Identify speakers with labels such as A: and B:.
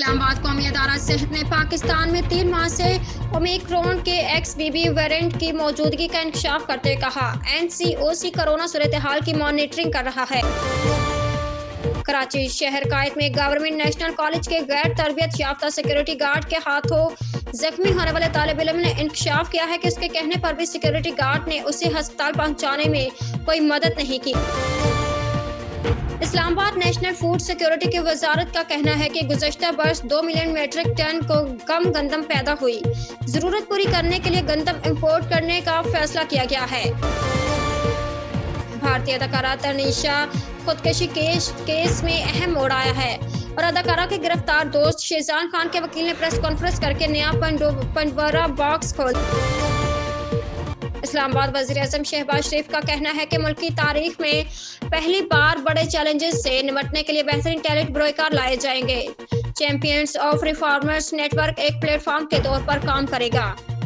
A: اسلام آباد قومی ادارہ صحت نے پاکستان میں 3 ماہ سے اومیکرون کے XBB ویرینٹ کی موجودگی کا انکشاف کرتے کہا NCOC کورونا صورتحال کی مانیٹرنگ کر رہا ہے۔ کراچی شہر قائد میں گورنمنٹ نیشنل کالج کے غیر تربیت یافتہ سیکورٹی گارڈ کے ہاتھوں زخمی ہونے والے طالب علم نے انکشاف کیا ہے کہ اس کے کہنے پر بھی سیکورٹی گارڈ نے اسے ہسپتال پہنچانے میں کوئی مدد نہیں کی۔ اسلام آباد نیشنل فوڈ سیکورٹی کی وزارت کا کہنا ہے کہ گزشتہ برس 2 ملین میٹرک ٹن کو کم گندم پیدا ہوئی، ضرورت پوری کرنے کے لیے گندم امپورٹ کرنے کا فیصلہ کیا گیا ہے۔ بھارتی اداکارہ تنیشا خودکشی کیس میں اہم موڑ آیا ہے اور اداکارہ کے گرفتار دوست شہزاد خان کے وکیل نے پریس کانفرنس کر کے نیا پنڈورا باکس کھول اسلام آباد وزیر اعظم شہباز شریف کا کہنا ہے کہ ملک کی تاریخ میں پہلی بار بڑے چیلنجز سے نمٹنے کے لیے بہترین ٹیلنٹ بروکر لائے جائیں گے۔ Champions of reformers network ایک پلیٹ فارم کے طور پر کام کرے گا۔